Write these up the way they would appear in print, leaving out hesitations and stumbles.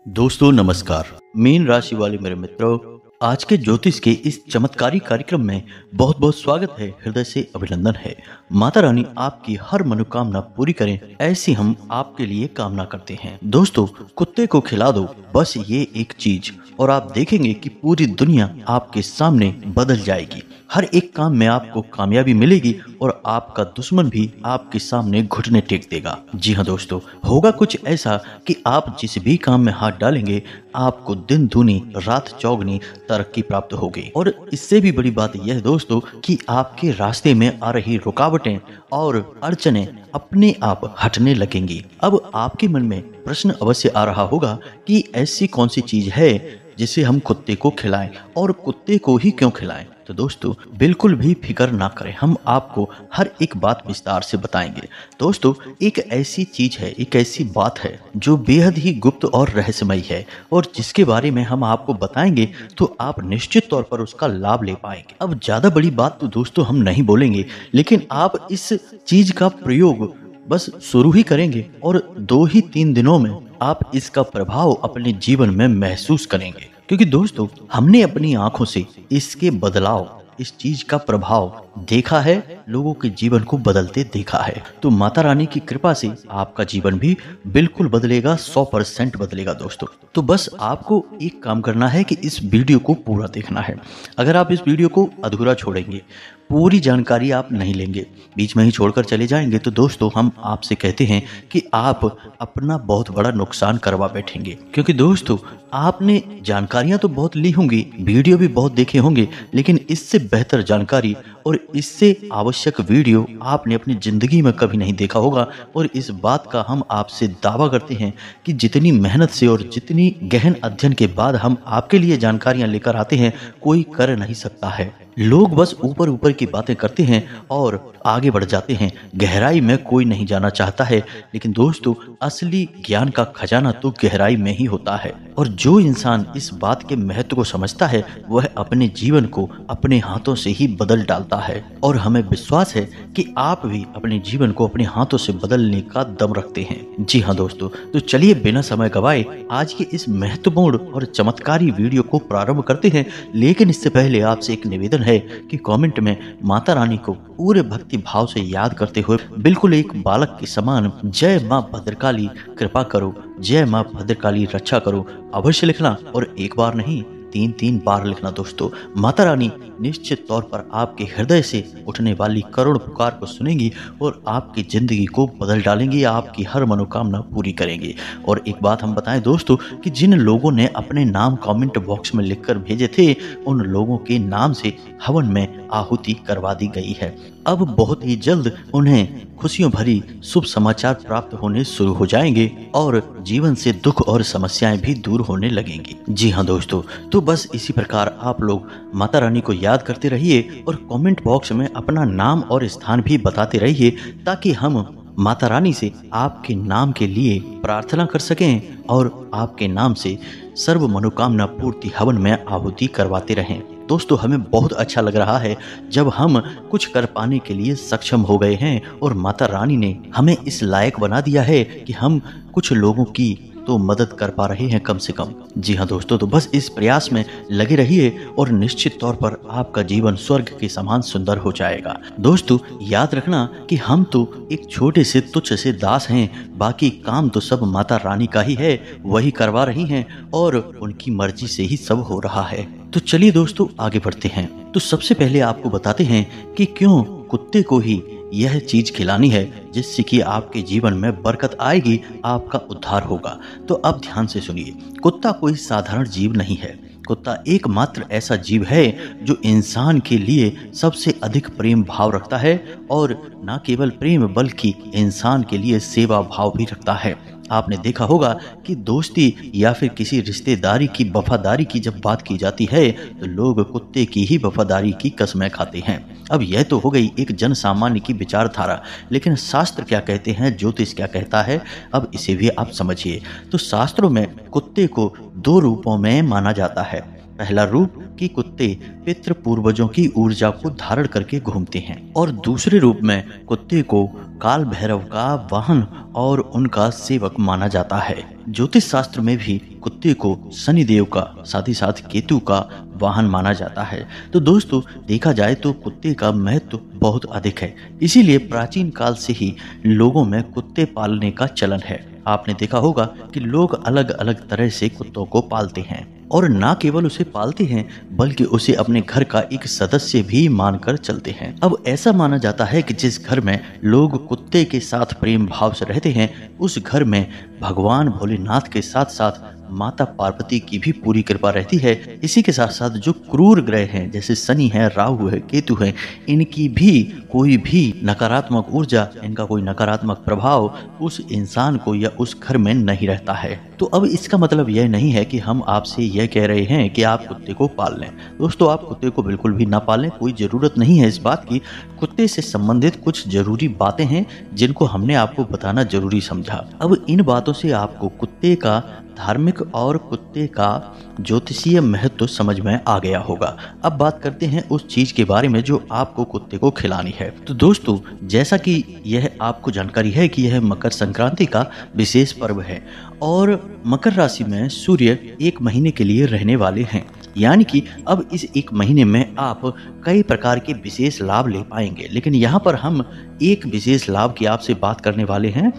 दोस्तों नमस्कार। मीन राशि वाले मेरे मित्रों, आज के ज्योतिष के इस चमत्कारी कार्यक्रम में बहुत बहुत स्वागत है। हृदय से अभिनंदन है। माता रानी आपकी हर मनोकामना पूरी करें, ऐसी हम आपके लिए कामना करते हैं। दोस्तों, कुत्ते को खिला दो बस ये एक चीज और आप देखेंगे कि पूरी दुनिया आपके सामने बदल जाएगी। हर एक काम में आपको कामयाबी मिलेगी और आपका दुश्मन भी आपके सामने घुटने टेक देगा। जी हाँ दोस्तों, होगा कुछ ऐसा कि आप जिस भी काम में हाथ डालेंगे आपको दिन दूनी रात चौगनी तरक्की प्राप्त होगी। और इससे भी बड़ी बात यह है दोस्तों कि आपके रास्ते में आ रही रुकावटें और अड़चनें अपने आप हटने लगेंगी। अब आपके मन में प्रश्न अवश्य आ रहा होगा कि ऐसी कौन सी चीज है जिसे हम कुत्ते को खिलाएं और कुत्ते को ही क्यों खिलाएं। तो दोस्तों बिल्कुल भी फिक्र ना करें, हम आपको हर एक बात विस्तार से बताएंगे। दोस्तों, एक ऐसी चीज है, एक ऐसी बात है जो बेहद ही गुप्त और रहस्यमयी है और जिसके बारे में हम आपको बताएंगे तो आप निश्चित तौर पर उसका लाभ ले पाएंगे। अब ज्यादा बड़ी बात तो दोस्तों हम नहीं बोलेंगे, लेकिन आप इस चीज का प्रयोग बस शुरू ही करेंगे और 2 ही 3 दिनों में आप इसका प्रभाव अपने जीवन में महसूस करेंगे। क्योंकि दोस्तों हमने अपनी आंखों से इसके बदलाव, इस चीज का प्रभाव देखा है, लोगों के जीवन को बदलते देखा है। तो माता रानी की कृपा से आपका जीवन भी बिल्कुल बदलेगा, 100% बदलेगा दोस्तों। तो बस आपको एक काम करना है कि इस वीडियो को पूरा देखना है। अगर आप इस वीडियो को अधूरा छोड़ेंगे, पूरी जानकारी आप नहीं लेंगे, बीच में ही छोड़कर चले जाएंगे, तो दोस्तों हम आपसे कहते हैं कि आप अपना बहुत बड़ा नुकसान करवा बैठेंगे। क्योंकि दोस्तों आपने जानकारियां तो बहुत ली होंगी, वीडियो भी बहुत देखे होंगे, लेकिन इससे बेहतर जानकारी और इससे आवश्यक वीडियो आपने अपनी जिंदगी में कभी नहीं देखा होगा। और इस बात का हम आपसे दावा करते हैं कि जितनी मेहनत से और जितनी गहन अध्ययन के बाद हम आपके लिए जानकारियां लेकर आते हैं, कोई कर नहीं सकता है। लोग बस ऊपर ऊपर की बातें करते हैं और आगे बढ़ जाते हैं, गहराई में कोई नहीं जाना चाहता है। लेकिन दोस्तों असली ज्ञान का खजाना तो गहराई में ही होता है। और जो इंसान इस बात के महत्व को समझता है वह अपने जीवन को अपने हाथों से ही बदल डालता है। और हमें विश्वास है कि आप भी अपने जीवन को अपने हाथों से बदलने का दम रखते हैं। जी हाँ दोस्तों, तो चलिए बिना समय गवाए आज के इस महत्वपूर्ण और चमत्कारी वीडियो को प्रारंभ करते हैं। लेकिन इससे पहले आपसे एक निवेदन है कि कमेंट में माता रानी को पूरे भक्ति भाव से याद करते हुए बिल्कुल एक बालक के समान जय मां भद्रकाली कृपा करो, जय मां भद्रकाली रक्षा करो अवश्य लिखना। और एक बार नहीं 3-3 बार लिखना दोस्तों। माता रानी निश्चित तौर पर आपके हृदय से उठने वाली करुण पुकार को सुनेंगी और आपकी जिंदगी को बदल डालेंगी, आपकी हर मनोकामना पूरी करेंगी। और एक बात हम बताएं दोस्तों कि जिन लोगों ने अपने नाम कमेंट बॉक्स में लिखकर भेजे थे, उन लोगों के नाम से हवन में आहुति करवा दी गई है। अब बहुत ही जल्द उन्हें खुशियों भरी शुभ समाचार प्राप्त होने शुरू हो जाएंगे और जीवन से दुख और समस्याएं भी दूर होने लगेंगी। जी हाँ दोस्तों, तो बस इसी प्रकार आप लोग माता रानी को याद करते रहिए और कमेंट बॉक्स में अपना नाम और स्थान भी बताते रहिए, ताकि हम माता रानी से आपके नाम के लिए प्रार्थना कर सकें और आपके नाम से सर्व मनोकामना पूर्ति हवन में आहुति करवाते रहें। दोस्तों हमें बहुत अच्छा लग रहा है जब हम कुछ कर पाने के लिए सक्षम हो गए हैं और माता रानी ने हमें इस लायक बना दिया है कि हम कुछ लोगों की तो मदद कर पा रहे हैं कम से कम। जी हाँ दोस्तों, तो बस इस प्रयास में लगे रहिए और निश्चित तौर पर आपका जीवन स्वर्ग के समान सुंदर हो जाएगा। दोस्तों याद रखना कि हम तो एक छोटे से तुच्छ से दास हैं, बाकी काम तो सब माता रानी का ही है, वही करवा रही हैं और उनकी मर्जी से ही सब हो रहा है। तो चलिए दोस्तों आगे बढ़ते हैं। तो सबसे पहले आपको बताते हैं कि क्यों कुत्ते को ही यह चीज खिलानी है जिससे कि आपके जीवन में बरकत आएगी, आपका उद्धार होगा। तो अब ध्यान से सुनिए, कुत्ता कोई साधारण जीव नहीं है। कुत्ता एकमात्र ऐसा जीव है जो इंसान के लिए सबसे अधिक प्रेम भाव रखता है और न केवल प्रेम बल्कि इंसान के लिए सेवा भाव भी रखता है। आपने देखा होगा कि दोस्ती या फिर किसी रिश्तेदारी की वफादारी की जब बात की जाती है तो लोग कुत्ते की ही वफादारी की कसमें खाते हैं। अब यह तो हो गई एक जन सामान्य की विचारधारा, लेकिन शास्त्र क्या कहते हैं, ज्योतिष क्या कहता है, अब इसे भी आप समझिए। तो शास्त्रों में कुत्ते को 2 रूपों में माना जाता है। पहला रूप कि कुत्ते पितृ पूर्वजों की ऊर्जा को धारण करके घूमते हैं और दूसरे रूप में कुत्ते को काल भैरव का वाहन और उनका सेवक माना जाता है। ज्योतिष शास्त्र में भी कुत्ते को शनिदेव का साथ ही साथ केतु का वाहन माना जाता है। तो दोस्तों देखा जाए तो कुत्ते का महत्व बहुत अधिक है, इसीलिए प्राचीन काल से ही लोगों में कुत्ते पालने का चलन है। आपने देखा होगा कि लोग अलग अलग तरह से कुत्तों को पालते हैं और ना केवल उसे पालते हैं बल्कि उसे अपने घर का एक सदस्य भी मानकर चलते हैं। अब ऐसा माना जाता है कि जिस घर में लोग कुत्ते के साथ प्रेम भाव से रहते हैं उस घर में भगवान भोलेनाथ के साथ साथ माता पार्वती की भी पूरी कृपा रहती है। इसी के साथ साथ जो क्रूर ग्रह हैं जैसे शनि है, राहु है, केतु है, इनकी भी कोई भी नकारात्मक ऊर्जा, इनका कोई नकारात्मक प्रभाव उस इंसान को या उस घर में नहीं रहता है। तो अब इसका मतलब यह नहीं है कि हम आपसे यह कह रहे हैं कि आप कुत्ते को पाल लें। दोस्तों आप कुत्ते को बिल्कुल भी ना पालें, कोई ज़रूरत नहीं है इस बात की। कुत्ते से संबंधित कुछ ज़रूरी बातें हैं जिनको हमने आपको बताना जरूरी समझा। अब इन बातों से आपको कुत्ते का धार्मिक और कुत्ते का ज्योतिषीय महत्व समझ में आ गया होगा। अब बात करते हैं उस चीज के बारे में जो आपको कुत्ते को खिलानी है। तो दोस्तों जैसा कि यह आपको जानकारी है कि यह मकर संक्रांति का विशेष पर्व है और मकर राशि में सूर्य एक महीने के लिए रहने वाले हैं, यानी कि अब इस एक महीने में आप कई प्रकार के विशेष लाभ ले पाएंगे। लेकिन यहाँ पर हम एक विशेष लाभ की आपसे बात करने वाले हैं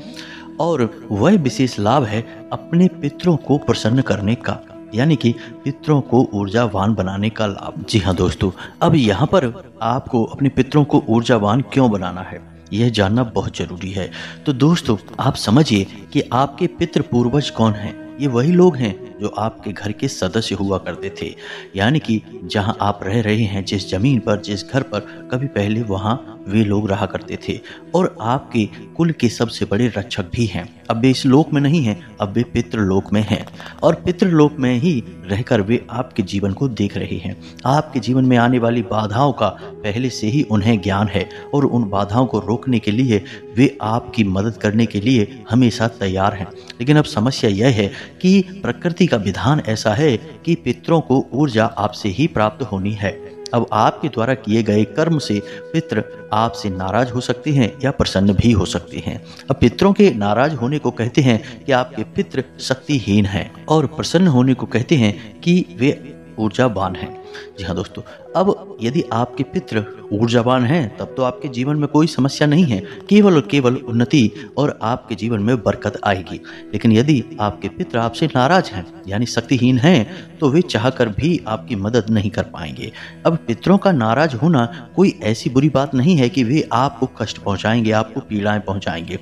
और वह विशेष लाभ है अपने पितरों को प्रसन्न करने का, यानी कि पितरों को ऊर्जावान बनाने का लाभ। जी हाँ दोस्तों, अब यहाँ पर आपको अपने पितरों को ऊर्जावान क्यों बनाना है यह जानना बहुत जरूरी है। तो दोस्तों आप समझिए कि आपके पितृ पूर्वज कौन हैं। ये वही लोग हैं जो आपके घर के सदस्य हुआ करते थे, यानी कि जहां आप रह रहे हैं, जिस जमीन पर, जिस घर पर, कभी पहले वहां वे लोग रहा करते थे और आपके कुल के सबसे बड़े रक्षक भी हैं। अब वे इस लोक में नहीं हैं, अब वे पितृलोक में हैं और पितृलोक में ही रहकर वे आपके जीवन को देख रहे हैं। आपके जीवन में आने वाली बाधाओं का पहले से ही उन्हें ज्ञान है और उन बाधाओं को रोकने के लिए वे आपकी मदद करने के लिए हमेशा तैयार हैं। लेकिन अब समस्या यह है कि प्रकृति का विधान ऐसा है कि पितरों को ऊर्जा आपसे ही प्राप्त होनी है। अब आपके द्वारा किए गए कर्म से पितृ आपसे नाराज हो सकते हैं या प्रसन्न भी हो सकते हैं। अब पितरों के नाराज होने को कहते हैं कि आपके पितृ शक्तिहीन हैं और प्रसन्न होने को कहते हैं कि वे ऊर्जावान हैं। जी हाँ दोस्तों, अब यदि आपके पितृ ऊर्जावान हैं तब तो आपके जीवन में कोई समस्या नहीं है, केवल और केवल उन्नति और आपके जीवन में बरकत आएगी। लेकिन यदि आपके पितृ आपसे नाराज हैं यानी शक्तिहीन हैं तो वे चाहकर भी आपकी मदद नहीं कर पाएंगे। अब पितरों का नाराज होना कोई ऐसी बुरी बात नहीं है कि वे आपको कष्ट पहुंचाएंगे, आपको पीड़ाएं पहुंचाएंगे।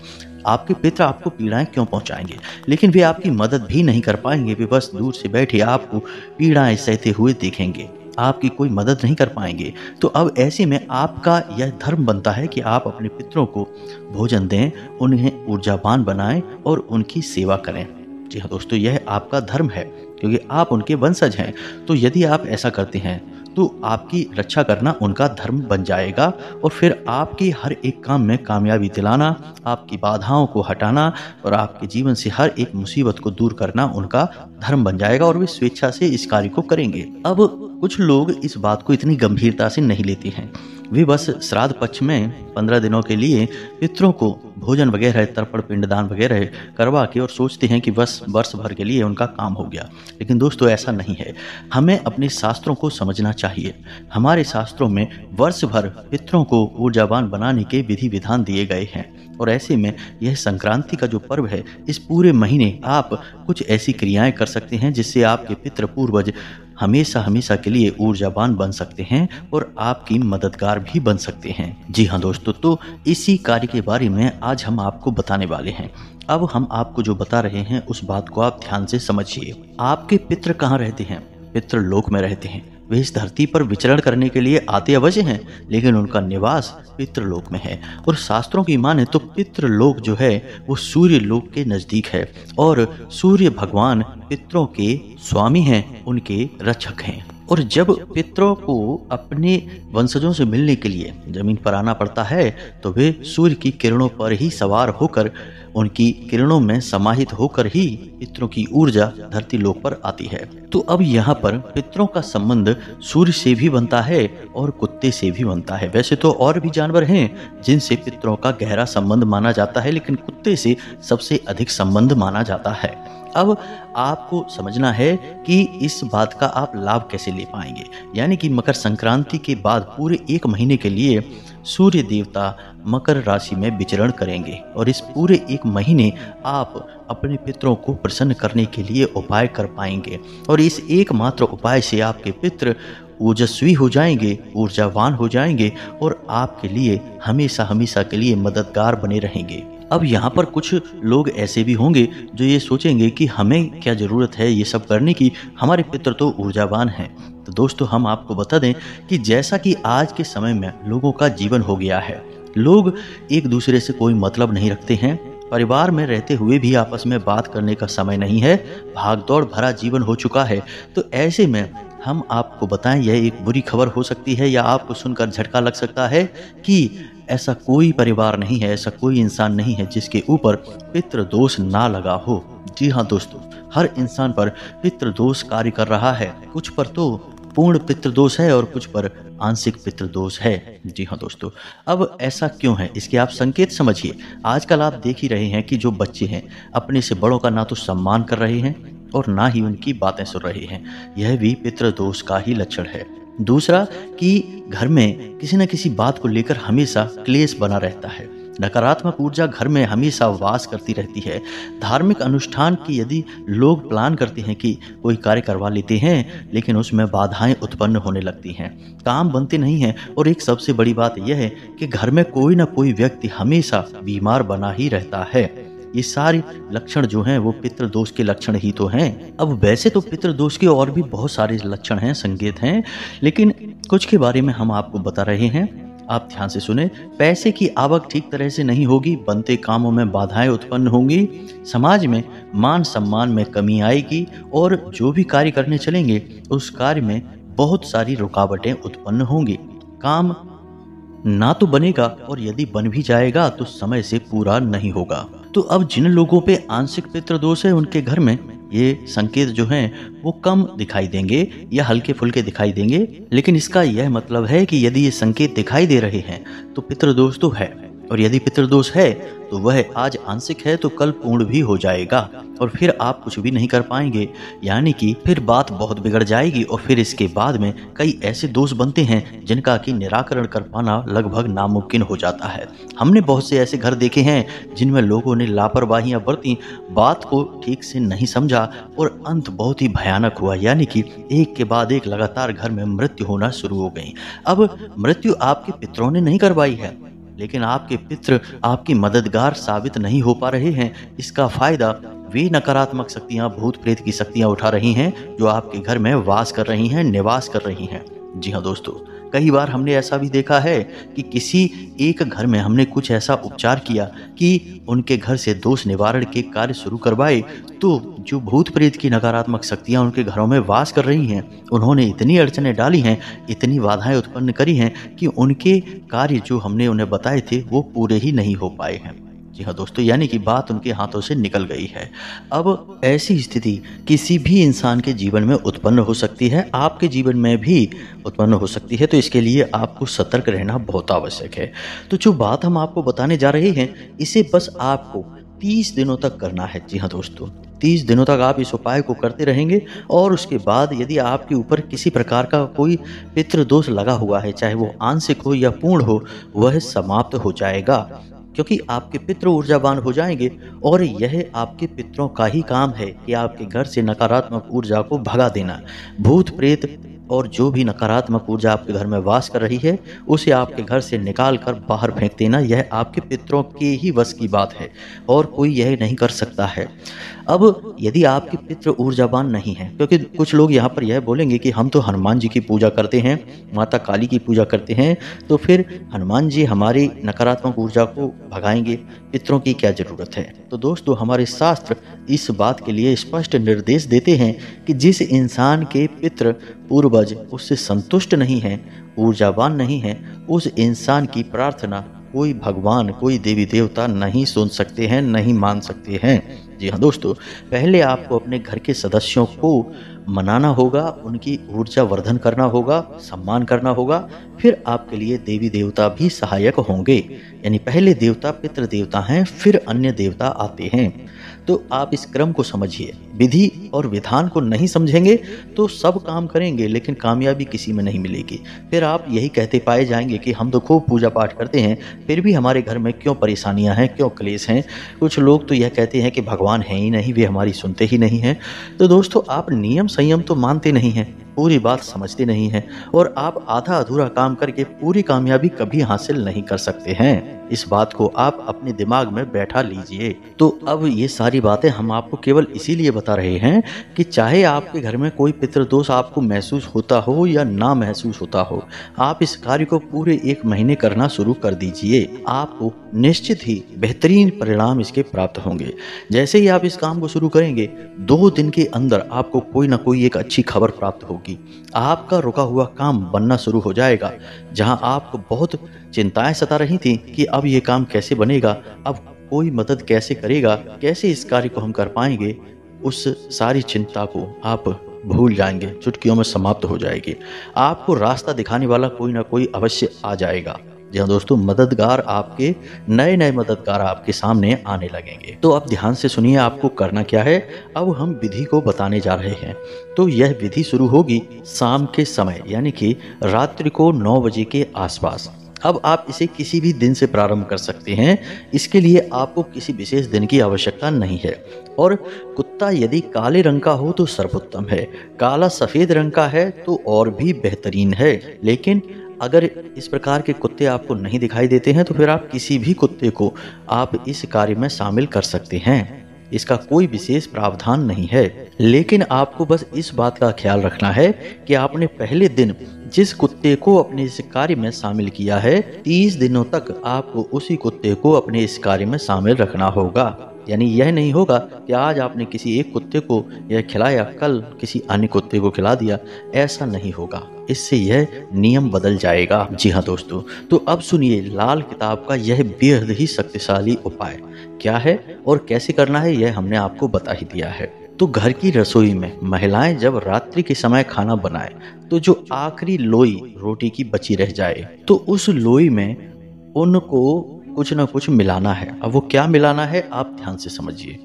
आपके पितृ आपको पीड़ाएं क्यों पहुंचाएंगे, लेकिन वे आपकी मदद भी नहीं कर पाएंगे। वे बस दूर से बैठे आपको पीड़ाएं सहते हुए देखेंगे, आपकी कोई मदद नहीं कर पाएंगे। तो अब ऐसे में आपका यह धर्म बनता है कि आप अपने पितरों को भोजन दें, उन्हें ऊर्जावान बनाएं और उनकी सेवा करें। जी हाँ दोस्तों, यह आपका धर्म है क्योंकि आप उनके वंशज हैं। तो यदि आप ऐसा करते हैं तो आपकी रक्षा करना उनका धर्म बन जाएगा और फिर आपके हर एक काम में कामयाबी दिलाना, आपकी बाधाओं को हटाना और आपके जीवन से हर एक मुसीबत को दूर करना उनका धर्म बन जाएगा और वे स्वेच्छा से इस कार्य को करेंगे। अब कुछ लोग इस बात को इतनी गंभीरता से नहीं लेते हैं। वे बस श्राद्ध पक्ष में 15 दिनों के लिए पितरों को भोजन वगैरह, तर्पण, पिंडदान वगैरह करवा के और सोचते हैं कि बस वर्ष भर के लिए उनका काम हो गया। लेकिन दोस्तों ऐसा नहीं है। हमें अपने शास्त्रों को समझना चाहिए। हमारे शास्त्रों में वर्ष भर पितरों को ऊर्जावान बनाने के विधि विधान दिए गए हैं और ऐसे में यह संक्रांति का जो पर्व है, इस पूरे महीने आप कुछ ऐसी क्रियाएं कर सकते हैं जिससे आपके पितृ पूर्वज हमेशा हमेशा के लिए ऊर्जावान बन सकते हैं और आपकी मददगार भी बन सकते हैं। जी हाँ दोस्तों, तो इसी कार्य के बारे में आज हम आपको बताने वाले हैं। अब हम आपको जो बता रहे हैं उस बात को आप ध्यान से समझिए। आपके पितृ कहाँ रहते हैं? पितृलोक में रहते हैं। वे इस धरती पर विचरण करने के लिए आते अवश्य हैं, लेकिन उनका निवास पितृलोक में है। और शास्त्रों की माने तो पितृलोक जो है वो सूर्य लोक के नजदीक है और सूर्य भगवान पितरों के स्वामी हैं, उनके रक्षक हैं। और जब पितरों को अपने वंशजों से मिलने के लिए जमीन पर आना पड़ता है तो वे सूर्य की किरणों पर ही सवार होकर उनकी किरणों में समाहित होकर ही पितरों की ऊर्जा धरती लोक पर आती है। तो अब यहाँ पर पितरों का संबंध सूर्य से भी बनता है और कुत्ते से भी बनता है। वैसे तो और भी जानवर हैं जिनसे पितरों का गहरा संबंध माना जाता है, लेकिन कुत्ते से सबसे अधिक संबंध माना जाता है। अब आपको समझना है कि इस बात का आप लाभ कैसे ले पाएंगे। यानी कि मकर संक्रांति के बाद पूरे 1 महीने के लिए सूर्य देवता मकर राशि में विचरण करेंगे और इस पूरे 1 महीने आप अपने पितरों को प्रसन्न करने के लिए उपाय कर पाएंगे और इस एकमात्र उपाय से आपके पितृ ओजस्वी हो जाएंगे, ऊर्जावान हो जाएंगे और आपके लिए हमेशा हमेशा के लिए मददगार बने रहेंगे। अब यहाँ पर कुछ लोग ऐसे भी होंगे जो ये सोचेंगे कि हमें क्या ज़रूरत है ये सब करने की, हमारे पितृ तो ऊर्जावान हैं। तो दोस्तों, हम आपको बता दें कि जैसा कि आज के समय में लोगों का जीवन हो गया है, लोग एक दूसरे से कोई मतलब नहीं रखते हैं। परिवार में रहते हुए भी आपस में बात करने का समय नहीं है, भागदौड़ भरा जीवन हो चुका है। तो ऐसे में हम आपको बताएं, यह एक बुरी खबर हो सकती है या आपको सुनकर झटका लग सकता है कि ऐसा कोई परिवार नहीं है, ऐसा कोई इंसान नहीं है जिसके ऊपर पितृदोष ना लगा हो। जी हाँ दोस्तों, हर इंसान पर पितृदोष कार्य कर रहा है। कुछ पर तो पूर्ण पितृदोष है और कुछ पर आंशिक पितृदोष है। जी हाँ दोस्तों, अब ऐसा क्यों है इसके आप संकेत समझिए। आजकल आप देख ही रहे हैं कि जो बच्चे हैं अपने से बड़ों का ना तो सम्मान कर रहे हैं और ना ही उनकी बातें सुन रहे हैं। यह भी पितृदोष का ही लक्षण है। दूसरा कि घर में किसी न किसी बात को लेकर हमेशा क्लेश बना रहता है। नकारात्मक ऊर्जा घर में हमेशा वास करती रहती है। धार्मिक अनुष्ठान की यदि लोग प्लान करते हैं कि कोई कार्य करवा लेते हैं, लेकिन उसमें बाधाएं उत्पन्न होने लगती हैं, काम बनते नहीं हैं और एक सबसे बड़ी बात यह है कि घर में कोई ना कोई व्यक्ति हमेशा बीमार बना ही रहता है। ये सारे लक्षण जो हैं वो पितृदोष के लक्षण ही तो हैं। अब वैसे तो पितृदोष के और भी बहुत सारे लक्षण हैं, संकेत हैं, लेकिन कुछ के बारे में हम आपको बता रहे हैं। आप ध्यान से सुने। पैसे की आवक ठीक तरह से नहीं होगी, बनते कामों में बाधाएं उत्पन्न होंगी, समाज में मान सम्मान में कमी आएगी और जो भी कार्य करने चलेंगे उस कार्य में बहुत सारी रुकावटें उत्पन्न होंगी। काम ना तो बनेगा और यदि बन भी जाएगा तो समय से पूरा नहीं होगा। तो अब जिन लोगों पे आंशिक पितृदोष है उनके घर में ये संकेत जो हैं वो कम दिखाई देंगे या हल्के फुल्के दिखाई देंगे, लेकिन इसका यह मतलब है कि यदि ये संकेत दिखाई दे रहे हैं तो पितृदोष तो है, और यदि पितृदोष है तो वह आज आंशिक है तो कल पूर्ण भी हो जाएगा और फिर आप कुछ भी नहीं कर पाएंगे। यानी कि फिर बात बहुत बिगड़ जाएगी और फिर इसके बाद में कई ऐसे दोष बनते हैं जिनका कि निराकरण कर पाना लगभग नामुमकिन हो जाता है। हमने बहुत से ऐसे घर देखे हैं जिनमें लोगों ने लापरवाहियां बरती, बात को ठीक से नहीं समझा और अंत बहुत ही भयानक हुआ। यानी कि एक के बाद एक लगातार घर में मृत्यु होना शुरू हो गई। अब मृत्यु आपके पितरों ने नहीं करवाई है, लेकिन आपके पितृ आपकी मददगार साबित नहीं हो पा रहे हैं। इसका फायदा वे नकारात्मक शक्तियां, भूत प्रेत की शक्तियां उठा रही हैं जो आपके घर में वास कर रही हैं, निवास कर रही हैं। जी हाँ दोस्तों, कई बार हमने ऐसा भी देखा है कि किसी एक घर में हमने कुछ ऐसा उपचार किया कि उनके घर से दोष निवारण के कार्य शुरू करवाए, तो जो भूत प्रेत की नकारात्मक शक्तियां उनके घरों में वास कर रही हैं, उन्होंने इतनी अड़चनें डाली हैं, इतनी बाधाएं उत्पन्न करी हैं कि उनके कार्य जो हमने उन्हें बताए थे वो पूरे ही नहीं हो पाए हैं। जी हाँ दोस्तों, यानी कि बात उनके हाथों से निकल गई है। अब ऐसी स्थिति किसी भी इंसान के जीवन में उत्पन्न हो सकती है, आपके जीवन में भी उत्पन्न हो सकती है। तो इसके लिए आपको सतर्क रहना बहुत आवश्यक है। तो जो बात हम आपको बताने जा रहे हैं इसे बस आपको 30 दिनों तक करना है। जी हाँ दोस्तों, 30 दिनों तक आप इस उपाय को करते रहेंगे और उसके बाद यदि आपके ऊपर किसी प्रकार का कोई पितृदोष लगा हुआ है, चाहे वो आंशिक हो या पूर्ण हो, वह समाप्त हो जाएगा, क्योंकि आपके पितृ ऊर्जावान हो जाएंगे। और यह आपके पितरों का ही काम है कि आपके घर से नकारात्मक ऊर्जा को भगा देना। भूत प्रेत और जो भी नकारात्मक ऊर्जा आपके घर में वास कर रही है उसे आपके घर से निकाल कर बाहर फेंक देना, यह आपके पितरों के ही वश की बात है और कोई यह नहीं कर सकता है। अब यदि आपके पितृ ऊर्जावान नहीं है, क्योंकि कुछ लोग यहाँ पर यह बोलेंगे कि हम तो हनुमान जी की पूजा करते हैं, माता काली की पूजा करते हैं, तो फिर हनुमान जी हमारी नकारात्मक ऊर्जा को भगाएंगे, पितरों की क्या ज़रूरत है। तो दोस्तों, हमारे शास्त्र इस बात के लिए स्पष्ट निर्देश देते हैं कि जिस इंसान के पितृ पूर्वज उससे संतुष्ट नहीं हैं, ऊर्जावान नहीं हैं, उस इंसान की प्रार्थना कोई भगवान, कोई देवी देवता नहीं सुन सकते हैं, नहीं मान सकते हैं। जी हाँ दोस्तों, पहले आपको अपने घर के सदस्यों को मनाना होगा, उनकी ऊर्जा वर्धन करना होगा, सम्मान करना होगा, फिर आपके लिए देवी देवता भी सहायक होंगे। यानी पहले देवता पितृ देवता हैं, फिर अन्य देवता आते हैं। तो आप इस क्रम को समझिए। विधि और विधान को नहीं समझेंगे तो सब काम करेंगे लेकिन कामयाबी किसी में नहीं मिलेगी। फिर आप यही कहते पाए जाएंगे कि हम तो खूब पूजा पाठ करते हैं, फिर भी हमारे घर में क्यों परेशानियां हैं, क्यों क्लेश हैं। कुछ लोग तो यह कहते हैं कि भगवान है ही नहीं, वे हमारी सुनते ही नहीं हैं। तो दोस्तों, आप नियम संयम तो मानते नहीं हैं, पूरी बात समझते नहीं हैं, और आप आधा अधूरा काम करके पूरी कामयाबी कभी हासिल नहीं कर सकते हैं। इस बात को आप अपने दिमाग में बैठा लीजिए। तो अब ये सारी बातें हम आपको केवल इसीलिए बता रहे हैं कि चाहे आपके घर में कोई पितृदोष आपको महसूस होता हो या ना महसूस होता हो, आप इस कार्य को पूरे 1 महीने करना शुरू कर दीजिए। आपको निश्चित ही बेहतरीन परिणाम इसके प्राप्त होंगे। जैसे ही आप इस काम को शुरू करेंगे, 2 दिन के अंदर आपको कोई ना कोई एक अच्छी खबर प्राप्त होगी। आपका रुका हुआ काम बनना शुरू हो जाएगा। जहां आपको बहुत चिंताएं सता रही थी कि अब ये काम कैसे बनेगा, अब कोई मदद कैसे करेगा, कैसे इस कार्य को हम कर पाएंगे, उस सारी चिंता को आप भूल जाएंगे, चुटकियों में समाप्त हो जाएगी। आपको रास्ता दिखाने वाला कोई ना कोई अवश्य आ जाएगा। जी हाँ दोस्तों, मददगार आपके नए नए मददगार आपके सामने आने लगेंगे। तो अब ध्यान से सुनिए, आपको करना क्या है। अब हम विधि को बताने जा रहे हैं। तो यह विधि शुरू होगी शाम के समय, यानी कि रात्रि को 9 बजे के आसपास। अब आप इसे किसी भी दिन से प्रारंभ कर सकते हैं। इसके लिए आपको किसी विशेष दिन की आवश्यकता नहीं है। और कुत्ता यदि काले रंग का हो तो सर्वोत्तम है, काला सफेद रंग का है तो और भी बेहतरीन है। लेकिन अगर इस प्रकार के कुत्ते आपको नहीं दिखाई देते हैं तो फिर आप किसी भी कुत्ते को आप इस कार्य में शामिल कर सकते हैं। इसका कोई विशेष प्रावधान नहीं है। लेकिन आपको बस इस बात का ख्याल रखना है कि आपने पहले दिन जिस कुत्ते को अपने इस कार्य में शामिल किया है, 30 दिनों तक आपको उसी कुत्ते को अपने इस कार्य में शामिल रखना होगा। यानी यह नहीं होगा कि आज आपने किसी एक कुत्ते को यह खिलाया, कल किसी अन्य कुत्ते को खिला दिया। ऐसा नहीं होगा, इससे यह नियम बदल जाएगा। जी हाँ दोस्तों, तो अब सुनिए लाल किताब का यह बेहद ही शक्तिशाली उपाय क्या है और कैसे करना है, यह हमने आपको बता ही दिया है। तो घर की रसोई में महिलाएं जब रात्रि के समय खाना बनाए तो जो आखिरी लोई रोटी की बची रह जाए तो उस लोई में उनको कुछ ना कुछ मिलाना है। अब वो क्या मिलाना है आप ध्यान से समझिए।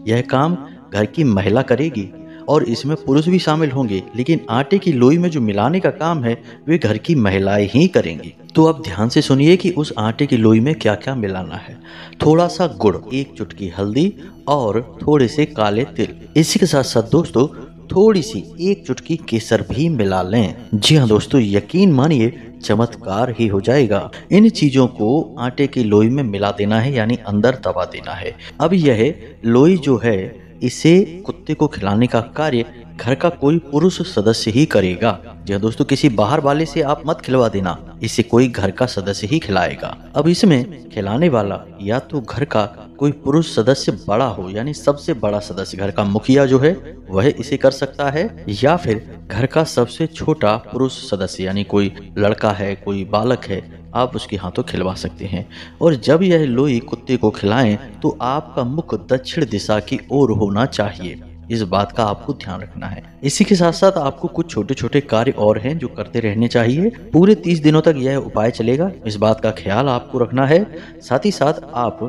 यह काम घर की महिला करेगी और इसमें पुरुष भी शामिल होंगे, लेकिन आटे की लोई में जो मिलाने का काम है वे घर की महिलाएं ही करेंगी। तो अब ध्यान से सुनिए कि उस आटे की लोई में क्या क्या मिलाना है। थोड़ा सा गुड़, 1 चुटकी हल्दी और थोड़े से काले तिल। इसी के साथ साथ दोस्तों थोड़ी सी 1 चुटकी केसर भी मिला लें। जी हाँ दोस्तों, यकीन मानिए चमत्कार ही हो जाएगा। इन चीजों को आटे की लोई में मिला देना है, यानी अंदर दबा देना है। अब यह लोई जो है, इसे कुत्ते को खिलाने का कार्य घर का कोई पुरुष सदस्य ही करेगा। जी दोस्तों, किसी बाहर वाले से आप मत खिलवा देना, इसे कोई घर का सदस्य ही खिलाएगा। अब इसमें खिलाने वाला या तो घर का कोई पुरुष सदस्य बड़ा हो, यानी सबसे बड़ा सदस्य घर का मुखिया जो है वह इसे कर सकता है, या फिर घर का सबसे छोटा पुरुष सदस्य यानी कोई लड़का है, कोई बालक है, आप उसके हाथों खिलवा सकते हैं। और जब यह लोई कुत्ते को खिलाएं तो आपका मुख दक्षिण दिशा की ओर होना चाहिए। इस बात का आपको ध्यान रखना है। इसी के साथ साथ आपको कुछ छोटे छोटे कार्य और हैं जो करते रहने चाहिए। पूरे 30 दिनों तक यह उपाय चलेगा, इस बात का ख्याल आपको रखना है। साथ ही साथ आप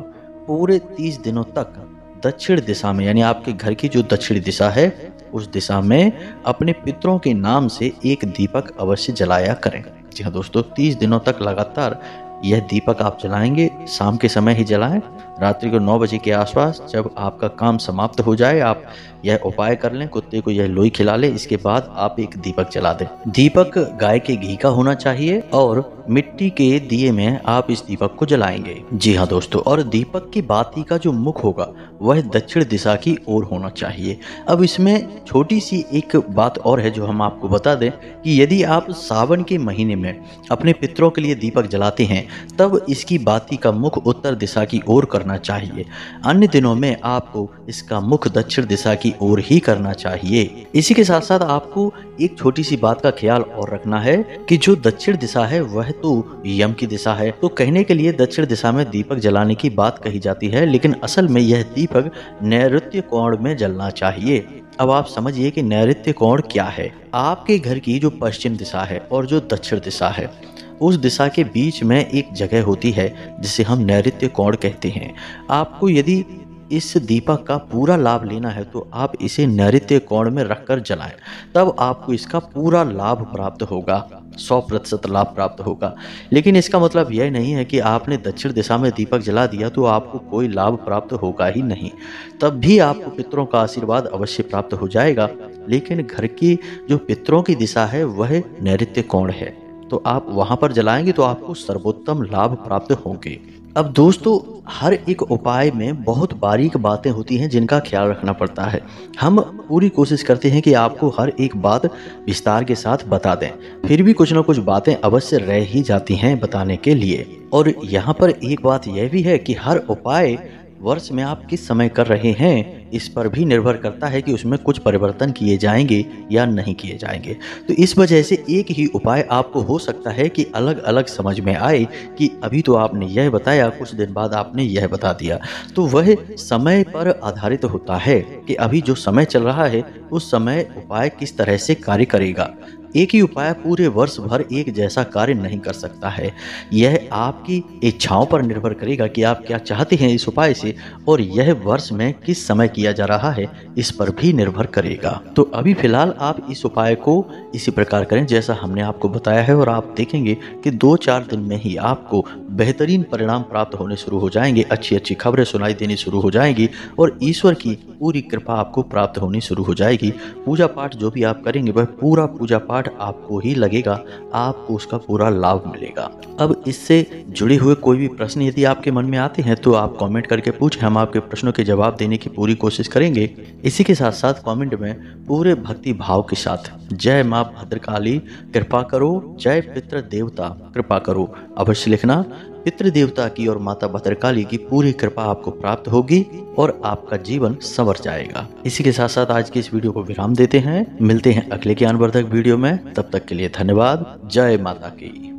पूरे 30 दिनों तक दक्षिण दिशा में, यानी आपके घर की जो दक्षिण दिशा है उस दिशा में अपने पितरों के नाम से एक दीपक अवश्य जलाया करें। जी हाँ दोस्तों, 30 दिनों तक लगातार यह दीपक आप जलाएंगे। शाम के समय ही जलाएं, रात्रि को 9 बजे के आसपास। जब आपका काम समाप्त हो जाए आप यह उपाय कर लें, कुत्ते को यह लोई खिला लें, इसके बाद आप एक दीपक जला दें। दीपक गाय के घी का होना चाहिए और मिट्टी के दिए में आप इस दीपक को जलाएंगे। जी हाँ दोस्तों, और दीपक की बाती का जो मुख होगा वह दक्षिण दिशा की ओर होना चाहिए। अब इसमें छोटी सी एक बात और है जो हम आपको बता दें कि यदि आप सावन के महीने में अपने पितरों के लिए दीपक जलाते हैं तब इसकी बाती का मुख उत्तर दिशा की ओर करना चाहिए। अन्य दिनों में आपको इसका मुख दक्षिण दिशा की ओर ही करना चाहिए। इसी के साथ साथ आपको एक छोटी सी बात का ख्याल और रखना है कि जो दक्षिण दिशा है वह तो यम की दिशा है। तो कहने के लिए दक्षिण दिशा में दीपक जलाने की बात कही जाती है, लेकिन असल में यह दीपक नैऋत्य कोण में जलना चाहिए। अब आप समझिए कि नैऋत्य कोण क्या है। आपके घर की जो पश्चिम दिशा है और जो दक्षिण दिशा है, उस दिशा के बीच में एक जगह होती है जिसे हम नैऋत्य कोण कहते हैं। आपको यदि इस दीपक का पूरा लाभ लेना है तो आप इसे नैऋत्य कोण में रखकर जलाएं, तब आपको इसका पूरा लाभ प्राप्त होगा, 100% लाभ प्राप्त होगा। लेकिन इसका मतलब यह नहीं है कि आपने दक्षिण दिशा में दीपक जला दिया तो आपको कोई लाभ प्राप्त होगा ही नहीं। तब भी आपको पितरों का आशीर्वाद अवश्य प्राप्त हो जाएगा, लेकिन घर की जो पितरों की दिशा है वह नैऋत्य कोण है, तो आप वहां पर जलाएंगे तो आपको सर्वोत्तम लाभ प्राप्त होंगे। अब दोस्तों, हर एक उपाय में बहुत बारीक बातें होती हैं जिनका ख्याल रखना पड़ता है। हम पूरी कोशिश करते हैं कि आपको हर एक बात विस्तार के साथ बता दें, फिर भी कुछ न कुछ बातें अवश्य रह ही जाती हैं बताने के लिए। और यहाँ पर एक बात यह भी है कि हर उपाय वर्ष में आप किस समय कर रहे हैं इस पर भी निर्भर करता है कि उसमें कुछ परिवर्तन किए जाएंगे या नहीं किए जाएंगे। तो इस वजह से एक ही उपाय आपको हो सकता है कि अलग अलग समझ में आए कि अभी तो आपने यह बताया, कुछ दिन बाद आपने यह बता दिया। तो वह समय पर आधारित होता है कि अभी जो समय चल रहा है उस समय उपाय किस तरह से कार्य करेगा। एक ही उपाय पूरे वर्ष भर एक जैसा कार्य नहीं कर सकता है। यह आपकी इच्छाओं पर निर्भर करेगा कि आप क्या चाहते हैं इस उपाय से, और यह वर्ष में किस समय किया जा रहा है इस पर भी निर्भर करेगा। तो अभी फिलहाल आप इस उपाय को इसी प्रकार करें जैसा हमने आपको बताया है, और आप देखेंगे कि 2-4 दिन में ही आपको बेहतरीन परिणाम प्राप्त होने शुरू हो जाएंगे, अच्छी अच्छी खबरें सुनाई देनी शुरू हो जाएंगी और ईश्वर की पूरी कृपा आपको प्राप्त होनी शुरू हो जाएगी। पूजा पाठ जो भी आप करेंगे वह पूरा पूजा पाठ आपको ही लगेगा, आपको उसका पूरा लाभ मिलेगा। अब इससे जुड़े हुए कोई भी प्रश्न यदि आपके मन में आते हैं तो आप कमेंट करके पूछें, हम आपके प्रश्नों के जवाब देने की पूरी कोशिश करेंगे। इसी के साथ साथ कमेंट में पूरे भक्ति भाव के साथ जय माँ भद्रकाली कृपा करो, जय पितृ देवता कृपा करो अवश्य लिखना। पितृ देवता की और माता भद्रकाली की पूरी कृपा आपको प्राप्त होगी और आपका जीवन संवर जाएगा। इसी के साथ साथ आज की इस वीडियो को विराम देते हैं, मिलते हैं अगले ज्ञानवर्धक वीडियो में। तब तक के लिए धन्यवाद। जय माता की।